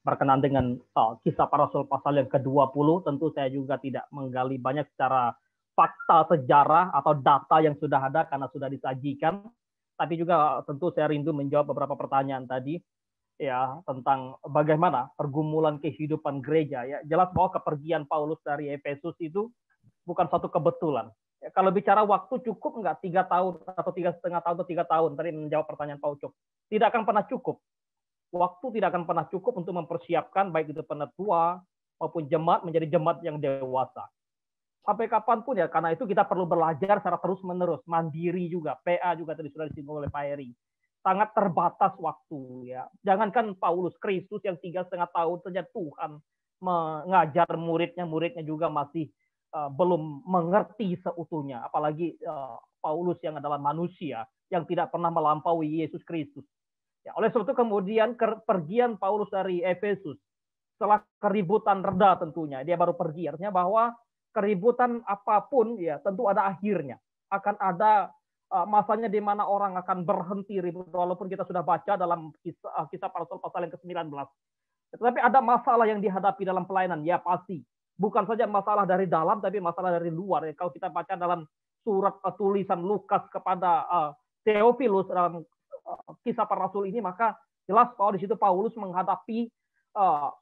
berkenaan dengan Kisah Para Rasul pasal yang ke-20. Tentu saya juga tidak menggali banyak secara fakta sejarah atau data yang sudah ada karena sudah disajikan. Tapi juga tentu saya rindu menjawab beberapa pertanyaan tadi ya tentang bagaimana pergumulan kehidupan gereja. Ya jelas bahwa kepergian Paulus dari Efesus itu bukan satu kebetulan. Ya, kalau bicara waktu cukup nggak 3 tahun atau 3,5 tahun atau 3 tahun tadi menjawab pertanyaan Pak Ucok, tidak akan pernah cukup. Waktu tidak akan pernah cukup untuk mempersiapkan baik itu penetua maupun jemaat menjadi jemaat yang dewasa. Sampai kapanpun ya, karena itu kita perlu belajar secara terus-menerus, mandiri juga, PA juga tadi sudah disinggung oleh Pak Eri. Sangat terbatas waktu ya. Jangankan Paulus, Kristus yang 3,5 tahun saja Tuhan mengajar muridnya, muridnya juga masih belum mengerti seutuhnya. Apalagi Paulus yang adalah manusia yang tidak pernah melampaui Yesus Kristus. Ya, oleh sebab itu kemudian pergian Paulus dari Efesus setelah keributan reda tentunya dia baru pergi. Artinya bahwa keributan apapun ya tentu ada akhirnya. Akan ada masanya di mana orang akan berhenti ribut walaupun kita sudah baca dalam kisah Para Rasul pasal yang ke-19. Tetapi ada masalah yang dihadapi dalam pelayanan ya pasti. Bukan saja masalah dari dalam tapi masalah dari luar. Ya, kalau kita baca dalam surat tulisan Lukas kepada Theophilus dalam Kisah Para Rasul ini, maka jelas bahwa di situ Paulus menghadapi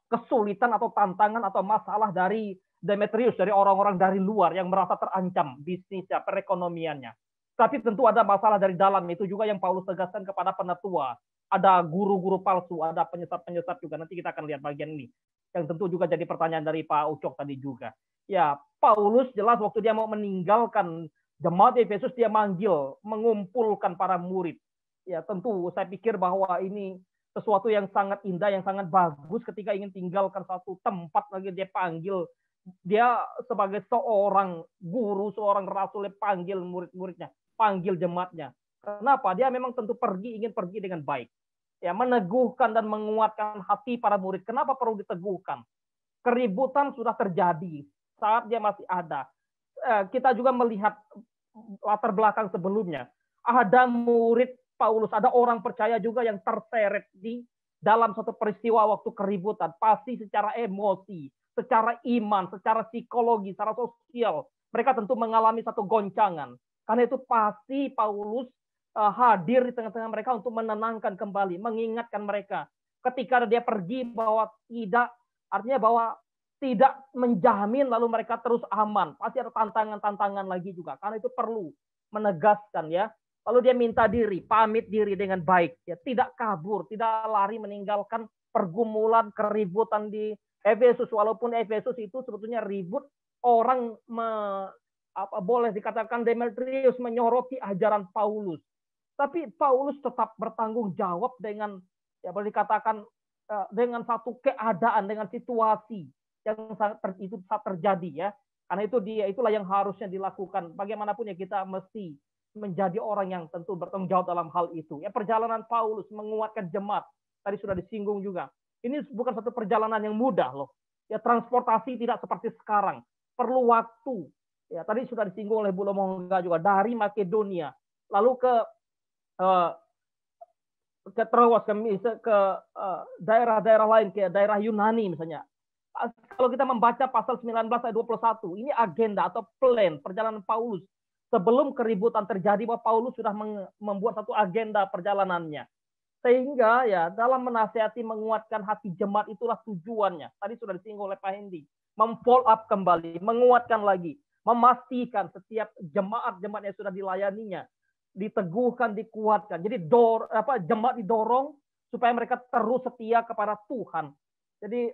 kesulitan atau tantangan atau masalah dari Demetrius, dari orang-orang dari luar yang merasa terancam bisnisnya, perekonomiannya. Tapi tentu ada masalah dari dalam, itu juga yang Paulus tegaskan kepada penetua. Ada guru-guru palsu, ada penyesat-penyesat juga. Nanti kita akan lihat bagian ini. Yang tentu juga jadi pertanyaan dari Pak Ucok tadi juga. Ya, Paulus jelas waktu dia mau meninggalkan jemaat Efesus, dia manggil, mengumpulkan para murid. Ya, tentu saya pikir bahwa ini sesuatu yang sangat indah, yang sangat bagus ketika ingin tinggalkan satu tempat lagi dia panggil. Dia sebagai seorang guru, seorang rasul, dia panggil murid-muridnya, panggil jemaatnya. Kenapa? Dia memang tentu ingin pergi dengan baik. Ya, meneguhkan dan menguatkan hati para murid. Kenapa perlu diteguhkan? Keributan sudah terjadi saat dia masih ada. Kita juga melihat latar belakang sebelumnya. Ada murid Paulus, ada orang percaya juga yang terseret di dalam satu peristiwa waktu keributan. Pasti secara emosi, secara iman, secara psikologi, secara sosial. Mereka tentu mengalami satu goncangan. Karena itu pasti Paulus hadir di tengah-tengah mereka untuk menenangkan kembali, mengingatkan mereka. Ketika dia pergi bahwa tidak, artinya bahwa tidak menjamin lalu mereka terus aman. Pasti ada tantangan-tantangan lagi juga. Karena itu perlu menegaskan ya. Lalu dia minta diri, pamit diri dengan baik. Ya, tidak kabur, tidak lari meninggalkan pergumulan, keributan di Efesus. Walaupun Efesus itu sebetulnya ribut, orang boleh dikatakan Demetrius menyoroti ajaran Paulus. Tapi Paulus tetap bertanggung jawab dengan, ya boleh dikatakan dengan satu keadaan, dengan situasi yang itu saat terjadi ya. Karena itu itulah yang harusnya dilakukan. Bagaimanapun ya kita mesti menjadi orang yang tentu bertanggung jawab dalam hal itu. Ya perjalanan Paulus menguatkan jemaat tadi sudah disinggung juga. Ini bukan satu perjalanan yang mudah loh. Ya transportasi tidak seperti sekarang. Perlu waktu. Ya tadi sudah disinggung oleh Bu Lomongga juga dari Makedonia lalu ke Troas ke daerah-daerah lain ke daerah Yunani misalnya. Kalau kita membaca pasal 19 ayat 21, ini agenda atau plan perjalanan Paulus. Sebelum keributan terjadi, bahwa Paulus sudah membuat satu agenda perjalanannya. Sehingga ya dalam menasihati, menguatkan hati jemaat itulah tujuannya. Tadi sudah disinggung oleh Pak Hendi. Memfollow up kembali, menguatkan lagi. Memastikan setiap jemaat-jemaat yang sudah dilayaninya diteguhkan, dikuatkan. Jadi jemaat didorong supaya mereka terus setia kepada Tuhan. Jadi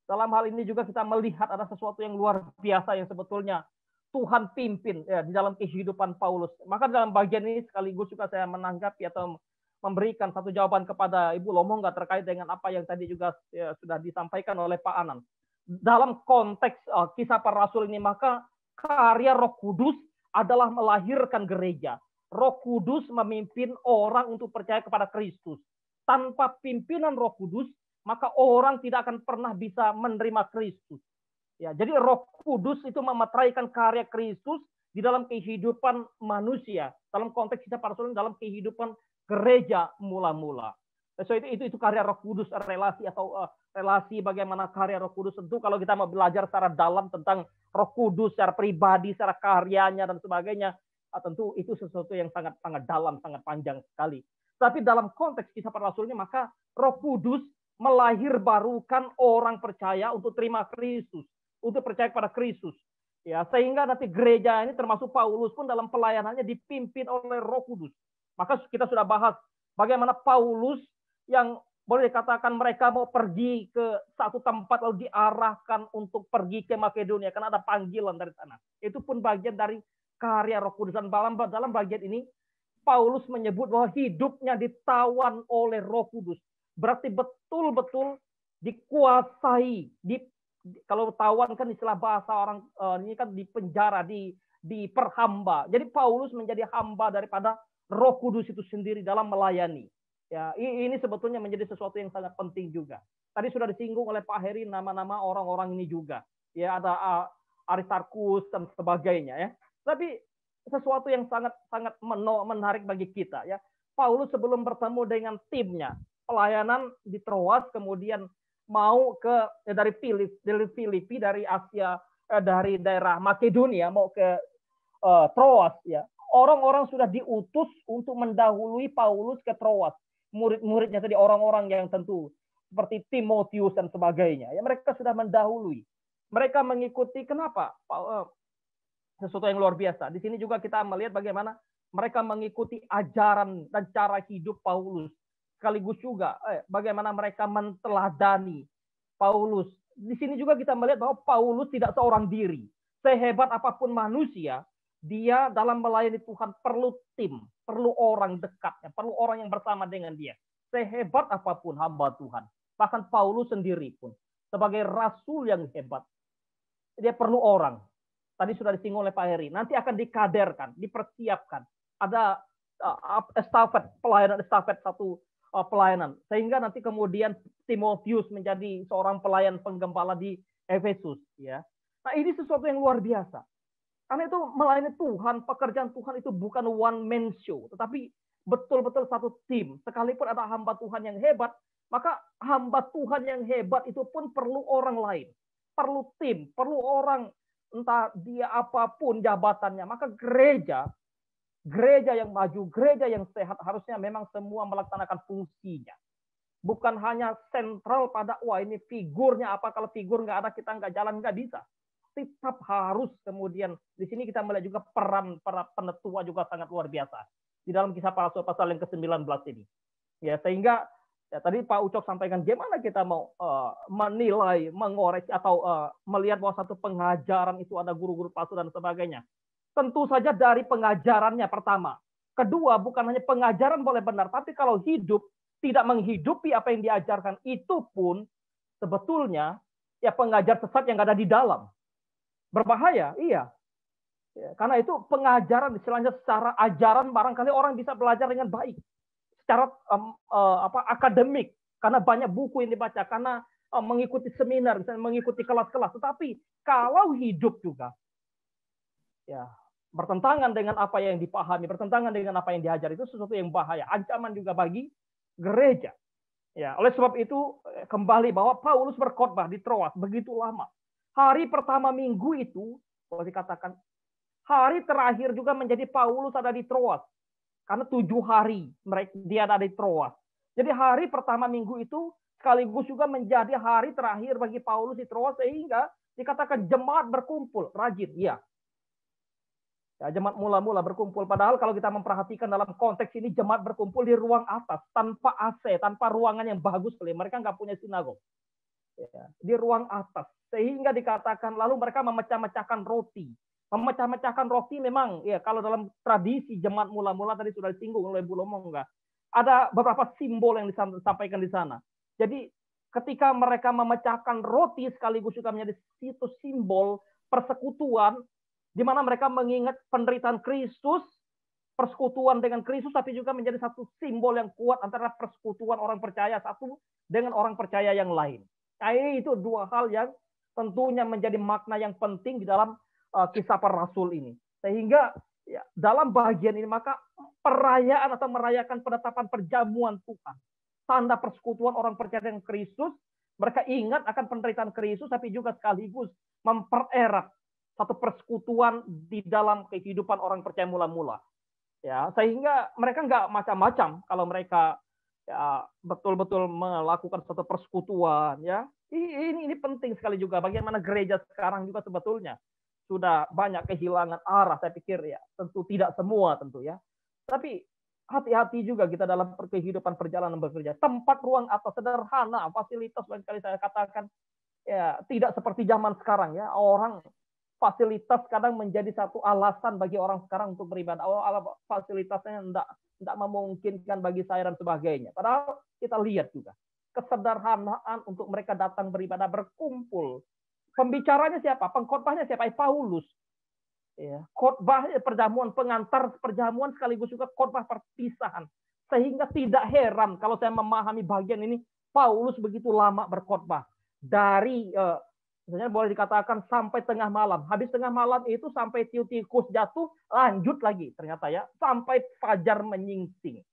dalam hal ini juga kita melihat ada sesuatu yang luar biasa yang sebetulnya Tuhan pimpin ya, di dalam kehidupan Paulus. Maka dalam bagian ini sekaligus juga saya menanggapi atau memberikan satu jawaban kepada Ibu Lomongga terkait dengan apa yang tadi juga ya, sudah disampaikan oleh Pak Anan. Dalam konteks Kisah Para Rasul ini, maka karya Roh Kudus adalah melahirkan gereja. Roh Kudus memimpin orang untuk percaya kepada Kristus. Tanpa pimpinan Roh Kudus, maka orang tidak akan pernah bisa menerima Kristus. Ya, jadi Roh Kudus itu memeteraikan karya Kristus di dalam kehidupan manusia. Dalam konteks Kisah Para Rasul, dalam kehidupan gereja mula-mula. So itu karya Roh Kudus, relasi atau relasi bagaimana karya Roh Kudus. Tentu kalau kita mau belajar secara dalam tentang Roh Kudus secara pribadi, secara karyanya dan sebagainya, tentu itu sesuatu yang sangat sangat dalam, sangat panjang sekali. Tapi dalam konteks Kisah Para Rasul ini, maka Roh Kudus melahirbarukan orang percaya untuk terima Kristus, untuk percaya kepada Kristus. Ya, sehingga nanti gereja ini termasuk Paulus pun dalam pelayanannya dipimpin oleh Roh Kudus. Maka kita sudah bahas bagaimana Paulus yang boleh dikatakan mereka mau pergi ke satu tempat lalu diarahkan untuk pergi ke Makedonia karena ada panggilan dari sana. Itu pun bagian dari karya Roh Kudus. Dan dalam bagian ini Paulus menyebut bahwa hidupnya ditawan oleh Roh Kudus. Berarti betul-betul dikuasai. Kalau tawan kan istilah bahasa orang ini kan di penjara, diperhamba. Jadi Paulus menjadi hamba daripada Roh Kudus itu sendiri dalam melayani. Ya, ini sebetulnya menjadi sesuatu yang sangat penting juga. Tadi sudah disinggung oleh Pak Heri nama-nama orang-orang ini juga. Ya, ada Aristarkus dan sebagainya ya. Tapi sesuatu yang sangat sangat menarik bagi kita ya. Paulus sebelum bertemu dengan timnya, pelayanan di Troas, kemudian mau dari Filipi, dari Asia, dari daerah Makedonia mau ke Troas ya. Orang-orang sudah diutus untuk mendahului Paulus ke Troas. Murid-muridnya tadi orang-orang yang tentu seperti Timotius dan sebagainya. Ya, mereka sudah mendahului. Mereka mengikuti, kenapa? Sesuatu yang luar biasa. Di sini juga kita melihat bagaimana mereka mengikuti ajaran dan cara hidup Paulus. Sekaligus juga bagaimana mereka menteladani Paulus. Di sini juga kita melihat bahwa Paulus tidak seorang diri. Sehebat apapun manusia, dia dalam melayani Tuhan perlu tim, perlu orang dekatnya, perlu orang yang bersama dengan dia. Sehebat apapun hamba Tuhan, bahkan Paulus sendiri pun sebagai rasul yang hebat, dia perlu orang. Tadi sudah disinggung oleh Pak Heri, nanti akan dikaderkan, dipersiapkan. Ada estafet satu pelayanan, sehingga nanti kemudian Timotius menjadi seorang pelayan penggembala di Efesus. Ya, nah ini sesuatu yang luar biasa. Karena itu melayani Tuhan, pekerjaan Tuhan itu bukan one man show, tetapi betul-betul satu tim. Sekalipun ada hamba Tuhan yang hebat, maka hamba Tuhan yang hebat itu pun perlu orang lain. Perlu tim, perlu orang, entah dia apapun jabatannya. Maka gereja yang maju, gereja yang sehat, harusnya memang semua melaksanakan fungsinya. Bukan hanya sentral pada, wah ini figurnya apa, kalau figur nggak ada kita nggak jalan, nggak bisa. Tetap harus kemudian di sini kita melihat juga peran para penetua juga sangat luar biasa di dalam Kisah Para Rasul pasal yang ke-19 ini. Ya, sehingga ya, tadi Pak Ucok sampaikan gimana kita mau menilai, mengoreksi atau melihat bahwa satu pengajaran itu ada guru-guru palsu dan sebagainya. Tentu saja dari pengajarannya pertama. Kedua, bukan hanya pengajaran boleh benar, tapi kalau hidup tidak menghidupi apa yang diajarkan, itu pun sebetulnya ya pengajar sesat yang ada di dalam. Berbahaya, iya. Ya, karena itu pengajaran istilahnya secara ajaran barangkali orang bisa belajar dengan baik. Secara akademik, karena banyak buku yang dibaca, karena mengikuti seminar, misalnya mengikuti kelas-kelas. Tetapi kalau hidup juga, ya bertentangan dengan apa yang dipahami, bertentangan dengan apa yang diajar, itu sesuatu yang bahaya. Ancaman juga bagi gereja. Ya, oleh sebab itu kembali bahwa Paulus berkhotbah di Troas begitu lama. Hari pertama minggu itu, boleh dikatakan, hari terakhir juga menjadi Paulus ada di Troas. Karena 7 hari dia ada di Troas. Jadi hari pertama minggu itu sekaligus juga menjadi hari terakhir bagi Paulus di Troas, sehingga dikatakan jemaat berkumpul, rajin. Iya. Ya, jemaat mula-mula berkumpul. Padahal kalau kita memperhatikan dalam konteks ini, jemaat berkumpul di ruang atas, tanpa AC, tanpa ruangan yang bagus. Mereka nggak punya sinagog. Ya, di ruang atas. Sehingga dikatakan lalu mereka memecah-mecahkan roti. Memecah-mecahkan roti memang ya kalau dalam tradisi jemaat mula-mula tadi sudah disinggung oleh Bu Lomo enggak. Ada beberapa simbol yang disampaikan di sana. Jadi ketika mereka memecahkan roti sekaligus juga menjadi situs simbol persekutuan di mana mereka mengingat penderitaan Kristus, persekutuan dengan Kristus, tapi juga menjadi satu simbol yang kuat antara persekutuan orang percaya satu dengan orang percaya yang lain. Nah, itu dua hal yang tentunya menjadi makna yang penting di dalam Kisah Para Rasul ini. Sehingga ya, dalam bagian ini maka perayaan atau merayakan penetapan perjamuan Tuhan tanda persekutuan orang percaya dengan Kristus. Mereka ingat akan penderitaan Kristus, tapi juga sekaligus mempererat satu persekutuan di dalam kehidupan orang percaya mula-mula. Ya, sehingga mereka nggak macam-macam kalau mereka ya, betul-betul melakukan satu persekutuan. Ya, ini penting sekali juga. Bagaimana gereja sekarang juga sebetulnya sudah banyak kehilangan arah. Saya pikir ya, tentu tidak semua tentu ya. Tapi hati-hati juga kita dalam kehidupan perjalanan bekerja. Tempat ruang atau sederhana, fasilitas barangkali saya katakan ya tidak seperti zaman sekarang ya. Orang fasilitas kadang menjadi satu alasan bagi orang sekarang untuk beribadah. Oh, fasilitasnya tidak memungkinkan bagi saya dan sebagainya. Padahal kita lihat juga kesederhanaan untuk mereka datang beribadah, berkumpul. Pembicaranya siapa? Pengkhotbahnya siapa? Paulus. Ya, khotbah perjamuan, pengantar perjamuan sekaligus juga khotbah perpisahan. Sehingga tidak heran kalau saya memahami bagian ini, Paulus begitu lama berkhotbah. Dari misalnya boleh dikatakan sampai tengah malam. Habis tengah malam itu sampai Titus jatuh, lanjut lagi ternyata ya. Sampai fajar menyingsing.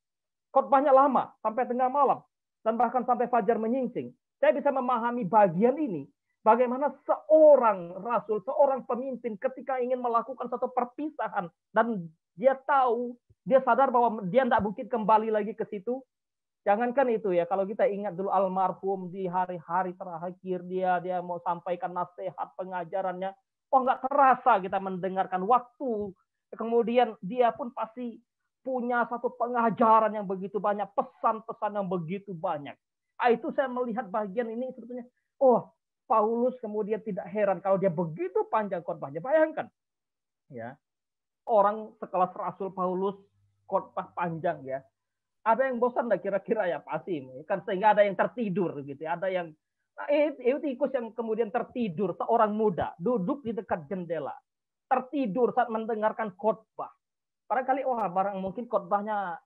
Khotbahnya lama, sampai tengah malam. Dan bahkan sampai fajar menyingsing. Saya bisa memahami bagian ini. Bagaimana seorang rasul, seorang pemimpin ketika ingin melakukan satu perpisahan. Dan dia tahu, dia sadar bahwa dia tidak mungkin kembali lagi ke situ. Jangankan itu ya, kalau kita ingat dulu almarhum di hari-hari terakhir dia mau sampaikan nasihat pengajarannya, nggak terasa kita mendengarkan waktu. Kemudian dia pun pasti punya satu pengajaran yang begitu banyak, pesan-pesan yang begitu banyak. Itu saya melihat bagian ini sebetulnya, Paulus kemudian tidak heran kalau dia begitu panjang khotbahnya. Bayangkan, ya orang sekelas Rasul Paulus khotbah panjang ya. Ada yang bosan nggak kira-kira ya pasti kan, sehingga ada yang tertidur gitu. Ada yang Eutikus yang kemudian tertidur, seorang muda duduk di dekat jendela, tertidur saat mendengarkan khotbah. Barangkali mungkin khotbahnya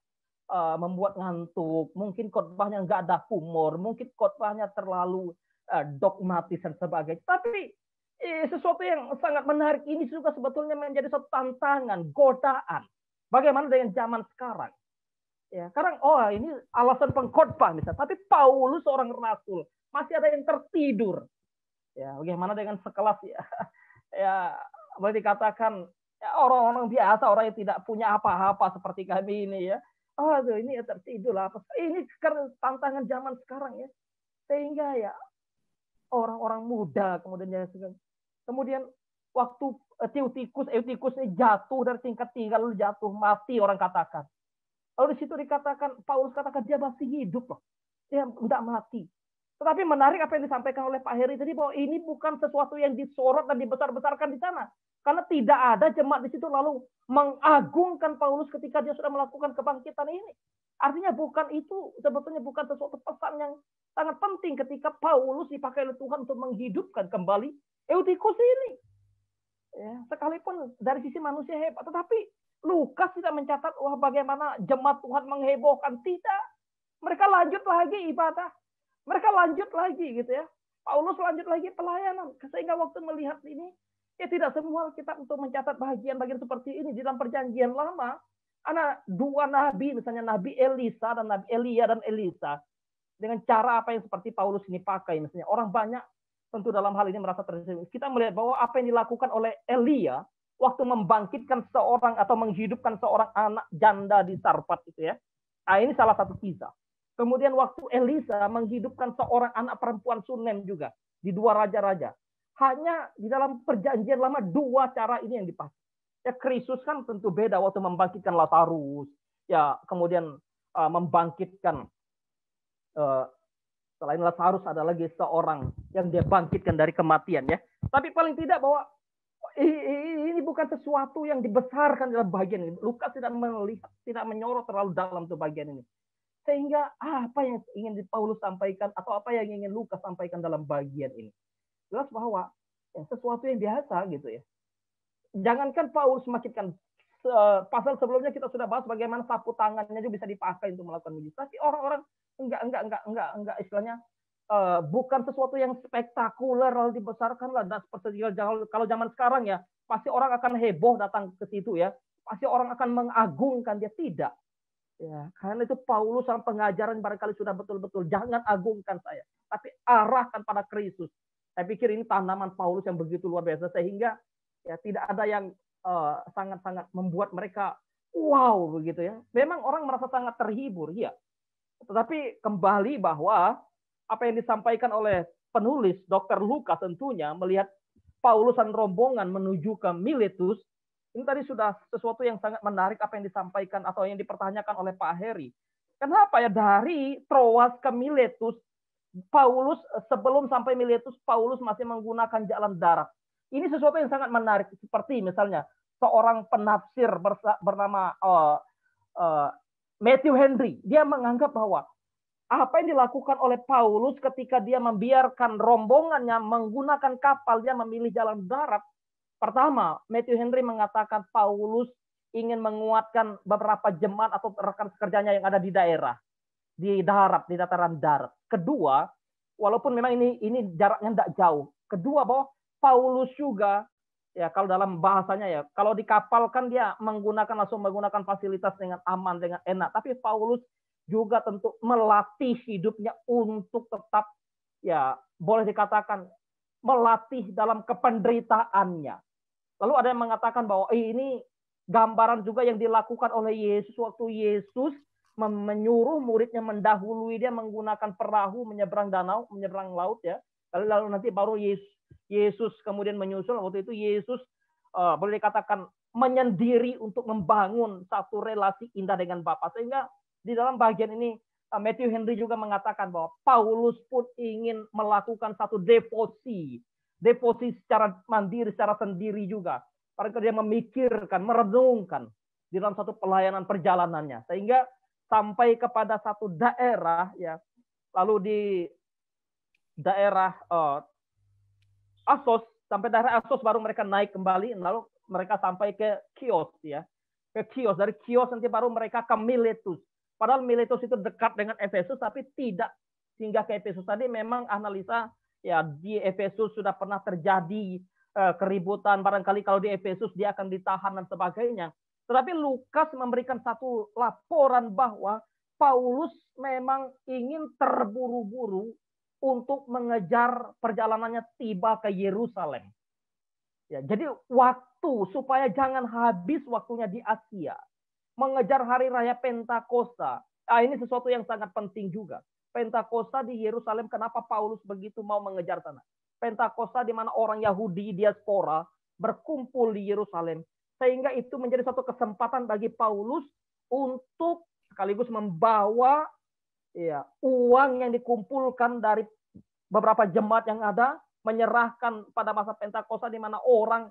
membuat ngantuk, mungkin khotbahnya nggak ada humor, mungkin khotbahnya terlalu dogmatis dan sebagainya. Tapi sesuatu yang sangat menarik ini juga sebetulnya menjadi satu tantangan, godaan. Bagaimana dengan zaman sekarang? Ya, sekarang ini alasan pengkhotbah misalnya, tapi Paulus seorang rasul masih ada yang tertidur. Ya, bagaimana dengan sekelas ya boleh dikatakan ya, orang-orang biasa, orang yang tidak punya apa-apa seperti kami ini ya. Ini ya tertidur lah. Ini karena tantangan zaman sekarang ya. Sehingga ya orang-orang muda kemudian waktu Eutikus ini jatuh dari tingkat 3 lalu jatuh mati orang katakan. Lalu di situ dikatakan, Paulus katakan dia masih hidup loh. Dia tidak mati. Tetapi menarik apa yang disampaikan oleh Pak Heri tadi, bahwa ini bukan sesuatu yang disorot dan dibesar-besarkan di sana. Karena tidak ada jemaat di situ lalu mengagungkan Paulus ketika dia sudah melakukan kebangkitan ini. Artinya sebetulnya bukan sesuatu pesan yang sangat penting ketika Paulus dipakai oleh Tuhan untuk menghidupkan kembali Eutikus ini. Ya, sekalipun dari sisi manusia hebat, tetapi Lukas tidak mencatat bagaimana jemaat Tuhan menghebohkan. Tidak. Mereka lanjut lagi ibadah. Mereka lanjut lagi gitu ya. Paulus lanjut lagi pelayanan. Sehingga waktu melihat ini, ya tidak semua kita untuk mencatat bagian-bagian seperti ini. Di dalam perjanjian lama, ada 2 nabi, misalnya Nabi Elisa dan Nabi Elia dan Elisa. Dengan cara apa yang seperti Paulus ini pakai. Misalnya orang banyak tentu dalam hal ini merasa tersinggung. Kita melihat bahwa apa yang dilakukan oleh Elia waktu membangkitkan seorang atau menghidupkan seorang anak janda di Sarfat itu ya. Ini salah satu kisah. Kemudian waktu Elisa menghidupkan seorang anak perempuan Sunem juga di 2 raja-raja. Hanya di dalam perjanjian lama 2 cara ini yang dipakai. Ya Kristus kan tentu beda waktu membangkitkan Lazarus. Ya kemudian membangkitkan selain Lazarus ada lagi seorang yang dia bangkitkan dari kematian ya. Tapi paling tidak bahwa ini bukan sesuatu yang dibesarkan dalam bagian ini. Lukas tidak melihat, tidak menyorot terlalu dalam tuh bagian ini. Sehingga apa yang ingin Paulus sampaikan atau apa yang ingin Lukas sampaikan dalam bagian ini? Jelas bahwa sesuatu yang biasa gitu ya. Jangankan Paulus membangkitkan, pasal sebelumnya kita sudah bahas bagaimana sapu tangannya juga bisa dipakai untuk melakukan mujizat. Tapi orang-orang enggak istilahnya bukan sesuatu yang spektakuler lalu dibesarkan lah. Kalau zaman sekarang ya pasti orang akan heboh datang ke situ ya, pasti orang akan mengagungkan dia. Tidak Ya, karena itu Paulus sama pengajaran barangkali sudah betul-betul jangan agungkan saya, tapi arahkan pada Kristus. Saya pikir ini tanaman Paulus yang begitu luar biasa sehingga ya tidak ada yang sangat-sangat membuat mereka wow begitu ya. Memang orang merasa sangat terhibur, ya. Tetapi kembali bahwa apa yang disampaikan oleh penulis Dr. Lukas tentunya melihat Paulus dan rombongan menuju ke Miletus, ini tadi sudah sesuatu yang sangat menarik apa yang disampaikan atau yang dipertanyakan oleh Pak Heri. Kenapa ya dari Troas ke Miletus, Paulus sebelum sampai Miletus, Paulus masih menggunakan jalan darat. Ini sesuatu yang sangat menarik. Seperti misalnya seorang penafsir bernama Matthew Henry. Dia menganggap bahwa apa yang dilakukan oleh Paulus ketika dia membiarkan rombongannya menggunakan kapal, dia memilih jalan darat. Pertama, Matthew Henry mengatakan Paulus ingin menguatkan beberapa jemaat atau rekan kerjanya yang ada di daerah, di darat, di dataran darat. Kedua, walaupun memang ini jaraknya tidak jauh. Kedua, bahwa Paulus juga, ya kalau dalam bahasanya ya, kalau di kapal kan dia langsung menggunakan fasilitas dengan aman, dengan enak. Tapi Paulus juga tentu melatih hidupnya untuk tetap, ya boleh dikatakan, melatih dalam kependeritaannya. Lalu ada yang mengatakan bahwa ini gambaran juga yang dilakukan oleh Yesus waktu Yesus menyuruh muridnya mendahului dia menggunakan perahu menyeberang danau, menyeberang laut ya. Lalu nanti baru Yesus kemudian menyusul. Waktu itu Yesus boleh dikatakan menyendiri untuk membangun satu relasi indah dengan Bapa. Sehingga di dalam bagian ini Matthew Henry juga mengatakan bahwa Paulus pun ingin melakukan satu devosi secara mandiri, secara sendiri juga. Karena dia memikirkan, merenungkan di dalam satu pelayanan perjalanannya. Sehingga sampai kepada satu daerah, ya, lalu di daerah Assos, sampai daerah Assos baru mereka naik kembali, lalu mereka sampai ke Chios, ya. Ke Chios, dari Chios nanti baru mereka ke Miletus. Padahal Miletus itu dekat dengan Efesus, tapi tidak hingga ke Efesus. Tadi memang analisa, ya di Efesus sudah pernah terjadi keributan, barangkali kalau di Efesus dia akan ditahan dan sebagainya. Tetapi Lukas memberikan satu laporan bahwa Paulus memang ingin terburu-buru untuk mengejar perjalanannya tiba ke Yerusalem. Ya, jadi waktu supaya jangan habis waktunya di Asia, mengejar hari raya Pentakosta. Ini sesuatu yang sangat penting juga. Pentakosta di Yerusalem, kenapa Paulus begitu mau mengejar sana? Pentakosta di mana orang Yahudi diaspora berkumpul di Yerusalem, sehingga itu menjadi satu kesempatan bagi Paulus untuk sekaligus membawa ya, uang yang dikumpulkan dari beberapa jemaat yang ada, menyerahkan pada masa Pentakosta di mana orang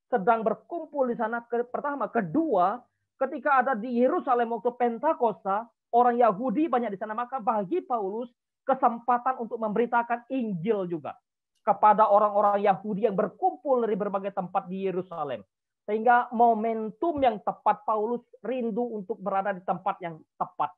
sedang berkumpul di sana. Pertama, kedua, ketika ada di Yerusalem waktu Pentakosta, orang Yahudi banyak di sana, maka bagi Paulus kesempatan untuk memberitakan Injil juga kepada orang-orang Yahudi yang berkumpul dari berbagai tempat di Yerusalem. Sehingga momentum yang tepat, Paulus rindu untuk berada di tempat yang tepat.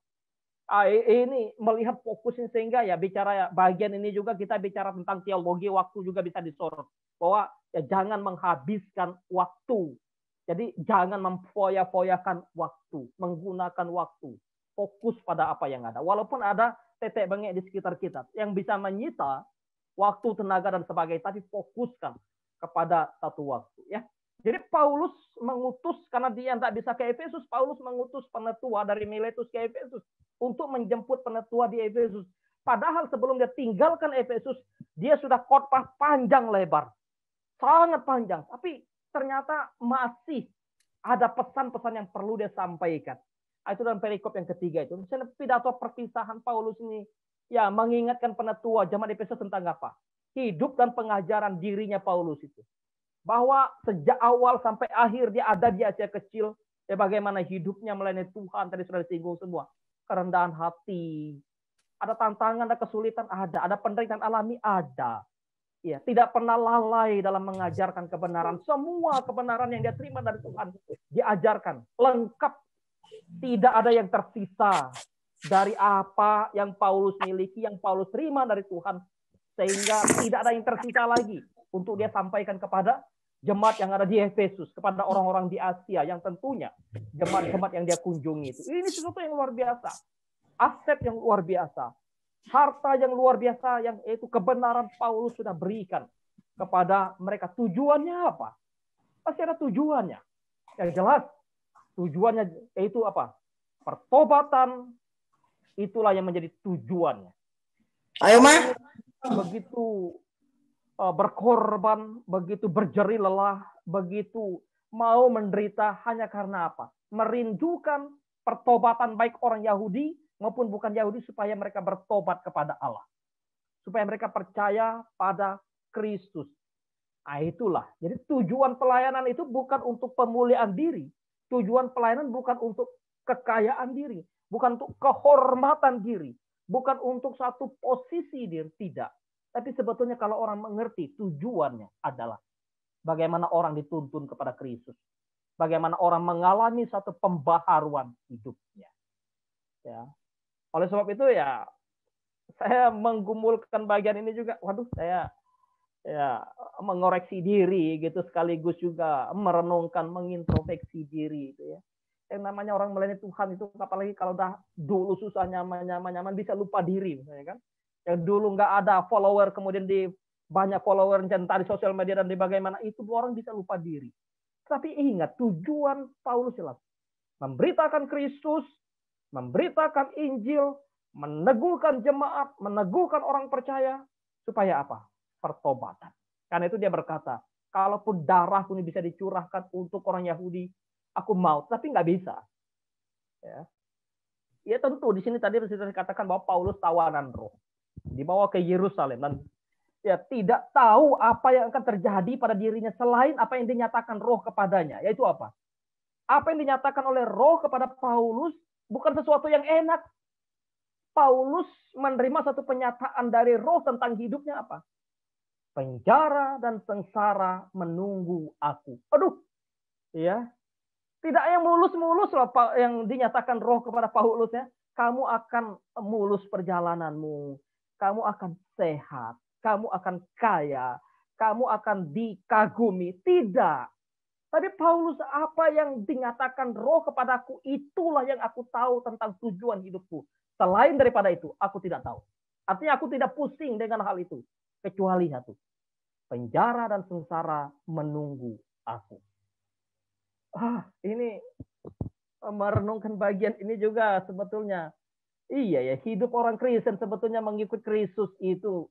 Ini melihat fokusnya, sehingga ya bicara ya, bagian ini juga kita bicara tentang teologi waktu juga bisa disorot. Bahwa ya jangan menghabiskan waktu. Jadi jangan memfoya-foyakan waktu, menggunakan waktu. Fokus pada apa yang ada. Walaupun ada tetek bengek di sekitar kita yang bisa menyita waktu, tenaga, dan sebagainya, tapi fokuskan kepada satu waktu. Ya. Jadi Paulus mengutus, karena dia tidak bisa ke Efesus, Paulus mengutus penetua dari Miletus ke Efesus untuk menjemput penetua di Efesus. Padahal sebelum dia tinggalkan Efesus, dia sudah khotbah panjang lebar. Sangat panjang. Tapi ternyata masih ada pesan-pesan yang perlu dia sampaikan. Itu dalam perikop yang ketiga itu. Misalnya pidato perpisahan Paulus ini, ya mengingatkan penetua jemaat Efesus tentang apa? Hidup dan pengajaran dirinya Paulus itu. Bahwa sejak awal sampai akhir dia ada di Asia Kecil, ya bagaimana hidupnya melayani Tuhan, tadi sudah disinggung semua. Kerendahan hati, ada tantangan, ada kesulitan, ada penderitaan alami, ada. Ya, tidak pernah lalai dalam mengajarkan kebenaran. Semua kebenaran yang dia terima dari Tuhan diajarkan lengkap. Tidak ada yang tersisa dari apa yang Paulus miliki, yang Paulus terima dari Tuhan, sehingga tidak ada yang tersisa lagi untuk dia sampaikan kepada jemaat yang ada di Efesus, kepada orang-orang di Asia yang tentunya jemaat-jemaat yang dia kunjungi itu. Ini sesuatu yang luar biasa. Aset yang luar biasa. Harta yang luar biasa yang itu kebenaran Paulus sudah berikan kepada mereka. Tujuannya apa? Pasti ada tujuannya. Yang jelas tujuannya itu apa? Pertobatan, itulah yang menjadi tujuannya. Ayo, Ma. Begitu berkorban, begitu berjerih lelah, begitu mau menderita hanya karena apa? Merindukan pertobatan baik orang Yahudi maupun bukan Yahudi supaya mereka bertobat kepada Allah. Supaya mereka percaya pada Kristus. Nah, itulah. Jadi tujuan pelayanan itu bukan untuk pemuliaan diri. Tujuan pelayanan bukan untuk kekayaan diri. Bukan untuk kehormatan diri. Bukan untuk satu posisi diri. Tidak. Tapi sebetulnya kalau orang mengerti tujuannya adalah bagaimana orang dituntun kepada Kristus. Bagaimana orang mengalami satu pembaharuan hidupnya. Ya. Oleh sebab itu ya saya menggumulkan bagian ini juga. Waduh, saya ya mengoreksi diri gitu, sekaligus juga merenungkan, mengintrospeksi diri gitu ya. Yang namanya orang melayani Tuhan itu, apalagi kalau udah dulu susah nyaman bisa lupa diri misalnya kan. Yang dulu nggak ada follower, kemudian di banyak follower entah di sosial media dan di bagaimana, itu orang bisa lupa diri. Tapi ingat tujuan Paulus jelas, memberitakan Kristus, memberitakan Injil, meneguhkan jemaat, meneguhkan orang percaya, supaya apa? Pertobatan. Karena itu dia berkata, kalaupun darah pun bisa dicurahkan untuk orang Yahudi, aku mau, tapi nggak bisa. Ya tentu di sini tadi sudah dikatakan bahwa Paulus tawanan roh, dibawa ke Yerusalem dan ya tidak tahu apa yang akan terjadi pada dirinya selain apa yang dinyatakan roh kepadanya. Yaitu apa? Apa yang dinyatakan oleh roh kepada Paulus bukan sesuatu yang enak. Paulus menerima satu penyataan dari roh tentang hidupnya apa? Penjara dan sengsara menunggu aku. Aduh, ya. Tidak yang mulus-mulus loh yang dinyatakan roh kepada Paulus ya. Kamu akan mulus perjalananmu. Kamu akan sehat. Kamu akan kaya. Kamu akan dikagumi. Tidak. Tapi Paulus, apa yang dinyatakan roh kepadaku, itulah yang aku tahu tentang tujuan hidupku. Selain daripada itu, aku tidak tahu. Artinya aku tidak pusing dengan hal itu. Kecuali satu. Penjara dan sengsara menunggu aku. Ini merenungkan bagian ini juga sebetulnya. Iya ya, hidup orang Kristen sebetulnya mengikut Kristus itu.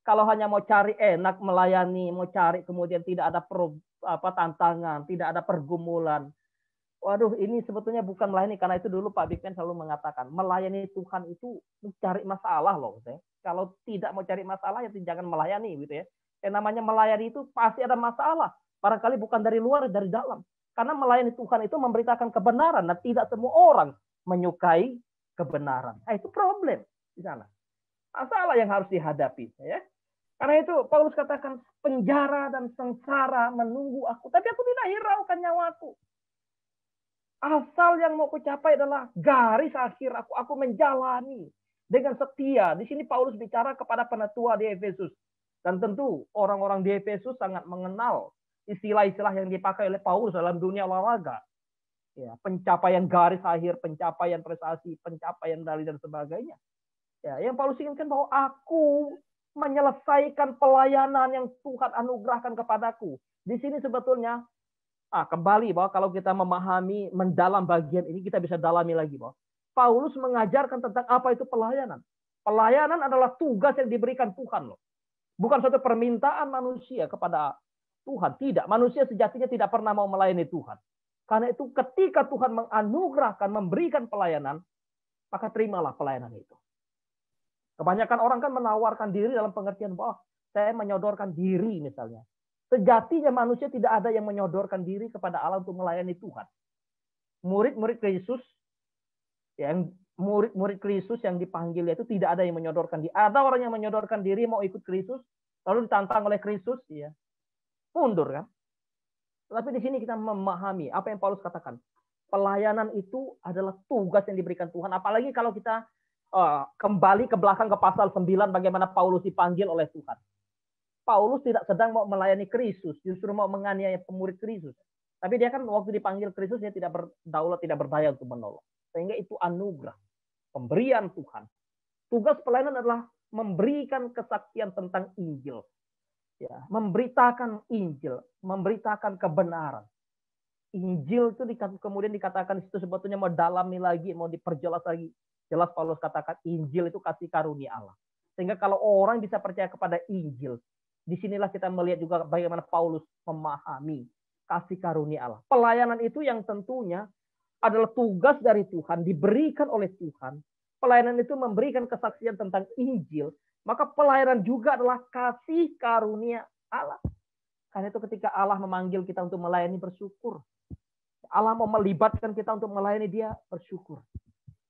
Kalau hanya mau cari enak melayani, mau cari kemudian tidak ada tantangan, tidak ada pergumulan. Waduh, ini sebetulnya bukan melayani. Karena itu dulu Pak Bigman selalu mengatakan, melayani Tuhan itu mencari masalah loh. Kalau tidak mau cari masalah, ya jangan melayani gitu ya. Yang namanya melayani itu pasti ada masalah. Barangkali bukan dari luar, dari dalam. Karena melayani Tuhan itu memberitakan kebenaran. Dan tidak semua orang menyukai kebenaran. Nah, itu problem di sana. Masalah yang harus dihadapi. Ya. Karena itu Paulus katakan, penjara dan sengsara menunggu aku. Tapi aku tidak hiraukan nyawaku. Asal yang mau kucapai adalah garis akhir aku. Aku menjalani dengan setia. Di sini Paulus bicara kepada penatua di Efesus. Dan tentu orang-orang di Efesus sangat mengenal istilah-istilah yang dipakai oleh Paulus dalam dunia olahraga. Ya, pencapaian garis akhir, pencapaian prestasi, pencapaian medali dan sebagainya. Ya, yang Paulus inginkan bahwa aku menyelesaikan pelayanan yang Tuhan anugerahkan kepadaku. Di sini sebetulnya kembali bahwa kalau kita memahami mendalam bagian ini, kita bisa dalami lagi bahwa Paulus mengajarkan tentang apa itu pelayanan. Pelayanan adalah tugas yang diberikan Tuhan loh. Bukan suatu permintaan manusia kepada Tuhan. Tidak. Manusia sejatinya tidak pernah mau melayani Tuhan. Karena itu ketika Tuhan menganugerahkan, memberikan pelayanan, maka terimalah pelayanan itu. Kebanyakan orang kan menawarkan diri dalam pengertian bahwa saya menyodorkan diri misalnya. Sejatinya manusia tidak ada yang menyodorkan diri kepada Allah untuk melayani Tuhan. Murid-murid Kristus yang dipanggil itu tidak ada yang menyodorkan diri. Ada orang yang menyodorkan diri mau ikut Kristus, lalu ditantang oleh Kristus, ya mundur kan. Tapi di sini kita memahami apa yang Paulus katakan. Pelayanan itu adalah tugas yang diberikan Tuhan. Apalagi kalau kita kembali ke belakang ke pasal 9 bagaimana Paulus dipanggil oleh Tuhan. Paulus tidak sedang mau melayani Kristus, justru mau menganiaya pemurid Kristus. Tapi dia kan waktu dipanggil Kristus, dia tidak berdaulat, tidak berdaya untuk menolong. Sehingga itu anugerah, pemberian Tuhan. Tugas pelayanan adalah memberikan kesaksian tentang Injil. Ya, memberitakan Injil, memberitakan kebenaran. Injil itu kemudian dikatakan itu sebetulnya mau dalami lagi, mau diperjelas lagi. Jelas Paulus katakan Injil itu kasih karunia Allah. Sehingga kalau orang bisa percaya kepada Injil, disinilah kita melihat juga bagaimana Paulus memahami kasih karunia Allah. Pelayanan itu yang tentunya adalah tugas dari Tuhan, diberikan oleh Tuhan. Pelayanan itu memberikan kesaksian tentang Injil. Maka pelayanan juga adalah kasih karunia Allah. Karena itu ketika Allah memanggil kita untuk melayani, bersyukur. Allah mau melibatkan kita untuk melayani, dia bersyukur.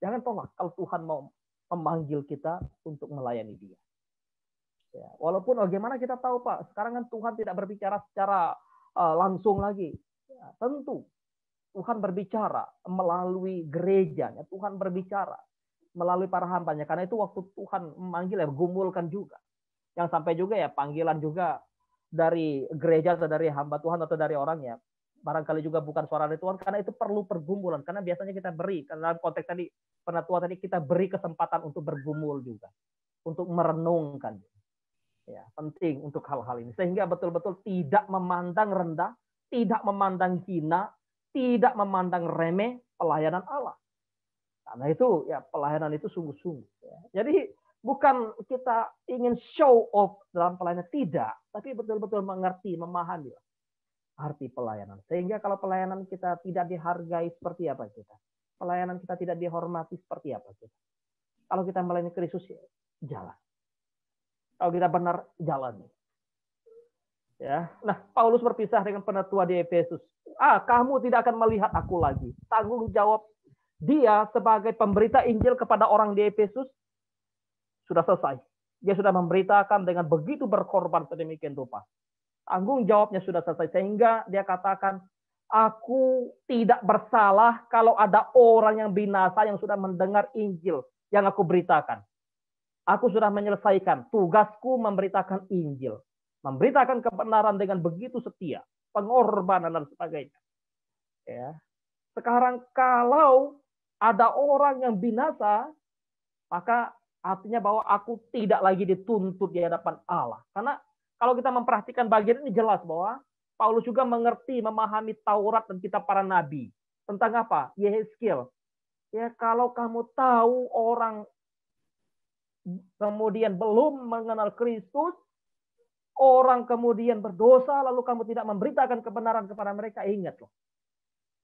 Jangan tolak kalau Tuhan mau memanggil kita untuk melayani dia. Ya, walaupun bagaimana kita tahu Pak, sekarang kan Tuhan tidak berbicara secara langsung lagi. Ya, tentu Tuhan berbicara melalui gerejanya, Tuhan berbicara melalui para hambanya. Karena itu waktu Tuhan memanggil ya gumulkan juga. Yang sampai juga ya panggilan juga dari gereja atau dari hamba Tuhan atau dari orangnya. Barangkali juga bukan suara dari Tuhan, karena itu perlu pergumulan. Karena biasanya kita beri, karena dalam konteks tadi, penatua tadi kita beri kesempatan untuk bergumul juga. Untuk merenungkan. Ya, penting untuk hal-hal ini. Sehingga betul-betul tidak memandang rendah, tidak memandang hina, tidak memandang remeh pelayanan Allah. Karena itu ya pelayanan itu sungguh-sungguh. Ya. Jadi bukan kita ingin show off dalam pelayanan, tidak. Tapi betul-betul mengerti, memahami arti pelayanan. Sehingga kalau pelayanan kita tidak dihargai, seperti apa kita? Pelayanan kita tidak dihormati, seperti apa kita? Kalau kita melayani Kristus, ya, jalan. Kalau kita benar, jalan. Ya. Nah, Paulus berpisah dengan penatua di Efesus. Kamu tidak akan melihat aku lagi. Tanggung jawab dia sebagai pemberita Injil kepada orang di Efesus sudah selesai. Dia sudah memberitakan dengan begitu berkorban sedemikian rupa. Tanggung jawabnya sudah selesai. Sehingga dia katakan, aku tidak bersalah kalau ada orang yang binasa yang sudah mendengar Injil yang aku beritakan. Aku sudah menyelesaikan tugasku memberitakan Injil. Memberitakan kebenaran dengan begitu setia. Pengorbanan dan sebagainya. Ya. Sekarang kalau ada orang yang binasa, maka artinya bahwa aku tidak lagi dituntut di hadapan Allah. Karena kalau kita memperhatikan bagian ini jelas bahwa Paulus juga mengerti, memahami Taurat dan kitab para nabi. Tentang apa? Yehezkiel. Ya, kalau kamu tahu orang kemudian belum mengenal Kristus, orang kemudian berdosa, lalu kamu tidak memberitakan kebenaran kepada mereka, ingat loh.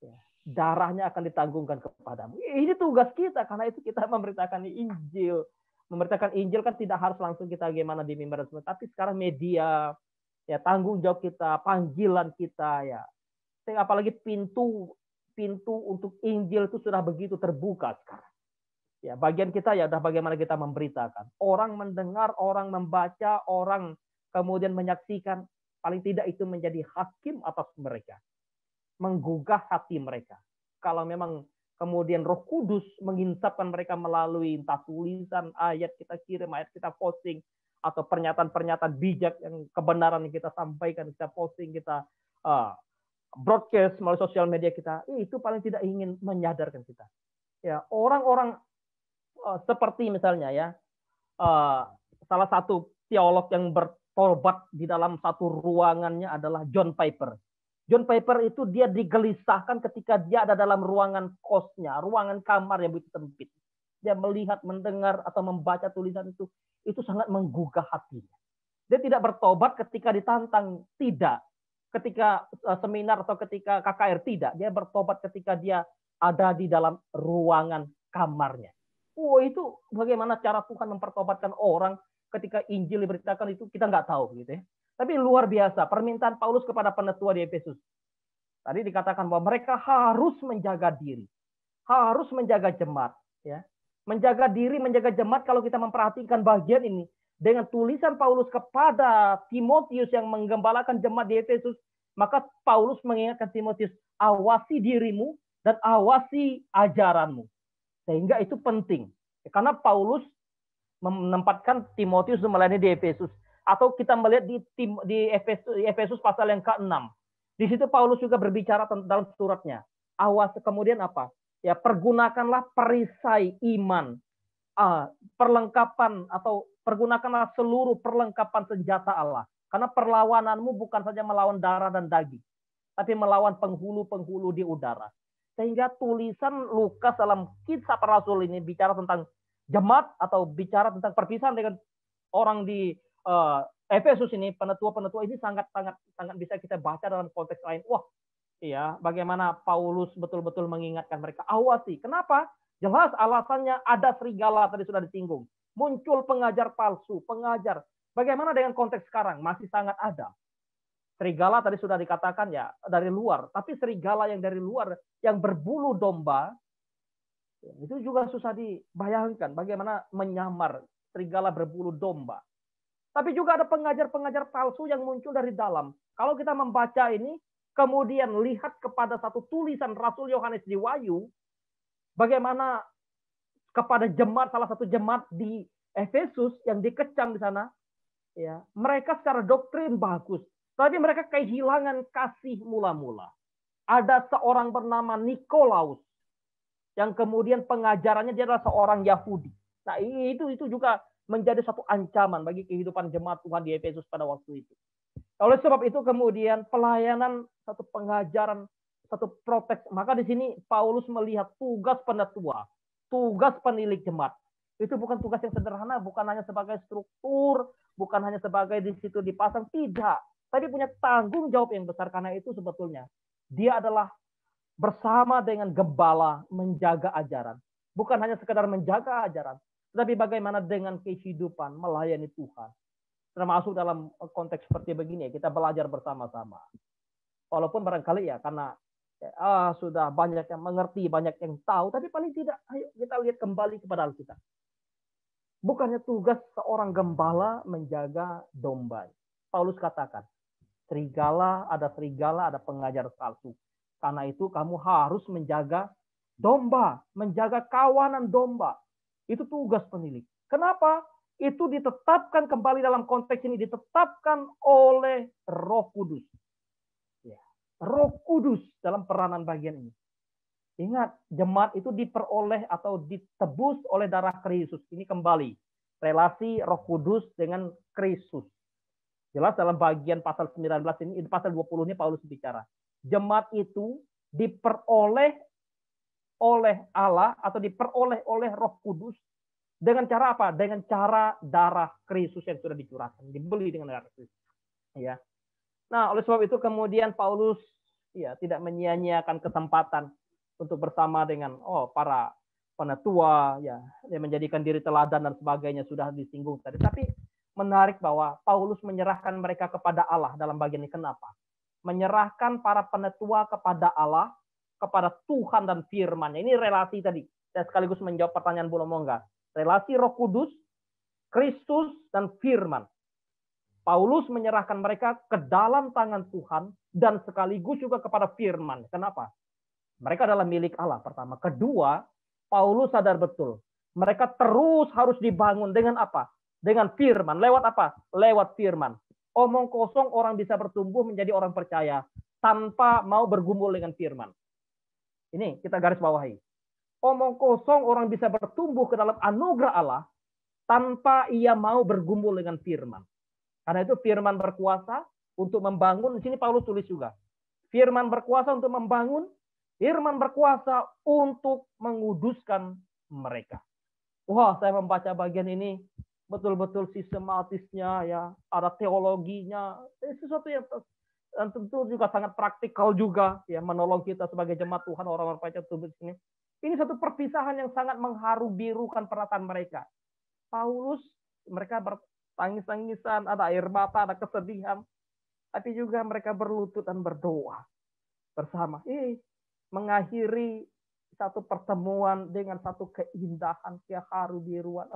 Ya, darahnya akan ditanggungkan kepadamu. Ini tugas kita, karena itu kita memberitakan Injil. Memberitakan Injil kan tidak harus langsung kita bagaimana di mimbar, tapi sekarang media, ya tanggung jawab kita, panggilan kita, ya. Apalagi pintu untuk Injil itu sudah begitu terbuka sekarang. Ya, bagian kita ya udah bagaimana kita memberitakan. Orang mendengar, orang membaca, orang kemudian menyaksikan, paling tidak itu menjadi hakim atas mereka. Menggugah hati mereka. Kalau memang kemudian Roh Kudus menginsapkan mereka melalui entah tulisan, ayat kita kirim, ayat kita posting, atau pernyataan-pernyataan bijak yang kebenaran yang kita sampaikan, kita posting, kita broadcast melalui sosial media kita, itu paling tidak ingin menyadarkan kita. Ya, orang-orang seperti misalnya ya, salah satu teolog yang bertobat di dalam satu ruangannya adalah John Piper. John Piper itu dia digelisahkan ketika dia ada dalam ruangan kosnya, ruangan kamar yang begitu sempit. Dia melihat, mendengar, atau membaca tulisan itu sangat menggugah hatinya. Dia tidak bertobat ketika ditantang, tidak. Ketika seminar atau ketika KKR, tidak. Dia bertobat ketika dia ada di dalam ruangan kamarnya. Itu bagaimana cara Tuhan mempertobatkan orang ketika Injil diberitakan itu kita nggak tahu gitu ya. Tapi luar biasa permintaan Paulus kepada penatua di Efesus. Tadi dikatakan bahwa mereka harus menjaga diri, harus menjaga jemaat, ya. Menjaga diri, menjaga jemaat. Kalau kita memperhatikan bagian ini dengan tulisan Paulus kepada Timotius yang menggembalakan jemaat di Efesus, maka Paulus mengingatkan Timotius, awasi dirimu dan awasi ajaranmu. Sehingga itu penting. Karena Paulus menempatkan Timotius melayani di Efesus. Atau kita melihat di Efesus pasal yang ke-6. Di situ Paulus juga berbicara dalam suratnya. Awas, kemudian apa? Ya, pergunakanlah perisai iman, perlengkapan atau pergunakanlah seluruh perlengkapan senjata Allah. Karena perlawananmu bukan saja melawan darah dan daging, tapi melawan penghulu-penghulu di udara. Sehingga tulisan Lukas dalam kisah para rasul ini bicara tentang jemaat atau bicara tentang perpisahan dengan orang di Efesus ini, penetua-penetua ini sangat bisa kita baca dalam konteks lain. Wah, iya, bagaimana Paulus betul-betul mengingatkan mereka. Awasi. Kenapa? Jelas alasannya ada serigala tadi sudah disinggung. Muncul pengajar palsu, pengajar. Bagaimana dengan konteks sekarang? Masih sangat ada. Serigala tadi sudah dikatakan ya dari luar, tapi serigala yang dari luar yang berbulu domba itu juga susah dibayangkan bagaimana menyamar serigala berbulu domba. Tapi juga ada pengajar-pengajar palsu yang muncul dari dalam. Kalau kita membaca ini, kemudian lihat kepada satu tulisan Rasul Yohanes di Wahyu, bagaimana kepada jemaat, salah satu jemaat di Efesus yang dikecam di sana, ya, mereka secara doktrin bagus, tapi mereka kehilangan kasih mula-mula. Ada seorang bernama Nikolaus yang kemudian pengajarannya dia adalah seorang Yahudi. Nah, itu juga menjadi satu ancaman bagi kehidupan jemaat Tuhan di Efesus pada waktu itu. Oleh sebab itu kemudian pelayanan, satu pengajaran, satu protek. Maka di sini Paulus melihat tugas penetua, tugas penilik jemaat. Itu bukan tugas yang sederhana, bukan hanya sebagai struktur, bukan hanya sebagai di situ dipasang, tidak. Tapi punya tanggung jawab yang besar, karena itu sebetulnya dia adalah bersama dengan gembala menjaga ajaran. Bukan hanya sekedar menjaga ajaran, tetapi bagaimana dengan kehidupan melayani Tuhan. Termasuk dalam konteks seperti begini, kita belajar bersama-sama. Walaupun barangkali ya karena sudah banyak yang mengerti, banyak yang tahu, tapi paling tidak ayo kita lihat kembali kepada Alkitab. Bukannya tugas seorang gembala menjaga domba. Paulus katakan, ada pengajar palsu. Karena itu kamu harus menjaga domba, menjaga kawanan domba. Itu tugas penilik. Kenapa? Itu ditetapkan kembali dalam konteks ini, ditetapkan oleh Roh Kudus. Ya. Roh Kudus dalam peranan bagian ini. Ingat, jemaat itu diperoleh atau ditebus oleh darah Kristus. Ini kembali relasi Roh Kudus dengan Kristus. Jelas dalam bagian pasal 19 ini, pasal 20 ini Paulus bicara. Jemaat itu diperoleh oleh Allah atau diperoleh oleh Roh Kudus dengan cara apa? Dengan cara darah Kristus yang sudah dicurahkan, dibeli dengan darah Kristus. Ya. Nah, oleh sebab itu kemudian Paulus ya tidak menyia-nyiakan kesempatan untuk bersama dengan para penetua ya, yang menjadikan diri teladan dan sebagainya sudah disinggung tadi. Tapi menarik bahwa Paulus menyerahkan mereka kepada Allah dalam bagian ini. Kenapa? Menyerahkan para penetua kepada Allah, kepada Tuhan dan firman. Ini relasi tadi. Saya sekaligus menjawab pertanyaan Bu Lomongga. Relasi Roh Kudus, Kristus, dan firman. Paulus menyerahkan mereka ke dalam tangan Tuhan dan sekaligus juga kepada firman. Kenapa? Mereka adalah milik Allah pertama. Kedua, Paulus sadar betul. Mereka terus harus dibangun dengan apa? Dengan firman. Lewat apa? Lewat firman. Omong kosong orang bisa bertumbuh menjadi orang percaya tanpa mau bergumul dengan firman. Ini kita garis bawahi. Omong kosong orang bisa bertumbuh ke dalam anugerah Allah tanpa ia mau bergumul dengan firman. Karena itu firman berkuasa untuk membangun. Di sini Paulus tulis juga. Firman berkuasa untuk membangun. Firman berkuasa untuk menguduskan mereka. Wah, saya membaca bagian ini betul-betul sistematisnya ya, ada teologinya, sesuatu yang tentu juga sangat praktikal juga ya, menolong kita sebagai jemaat Tuhan, orang-orang percaya tubuh ini. Ini satu perpisahan yang sangat mengharu birukan perasaan mereka. Paulus, mereka bertangis-tangisan, ada air mata, ada kesedihan, tapi juga mereka berlutut dan berdoa bersama. Mengakhiri satu pertemuan dengan satu keindahan, keharu biruan.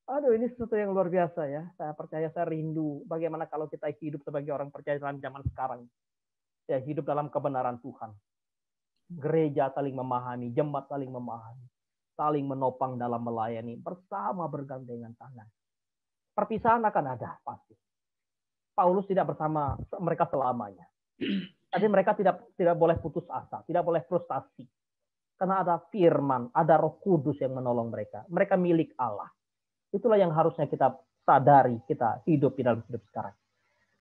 Aduh, ini sesuatu yang luar biasa ya. Saya percaya, saya rindu bagaimana kalau kita hidup sebagai orang percaya dalam zaman sekarang. Ya, hidup dalam kebenaran Tuhan. Gereja saling memahami, jemaat saling memahami, saling menopang dalam melayani, bersama bergandengan tangan. perpisahan akan ada pasti. Paulus tidak bersama mereka selamanya. Tapi mereka tidak boleh putus asa, tidak boleh frustasi. Karena ada firman, ada Roh Kudus yang menolong mereka. Mereka milik Allah. Itulah yang harusnya kita sadari, kita hidup di dalam hidup sekarang.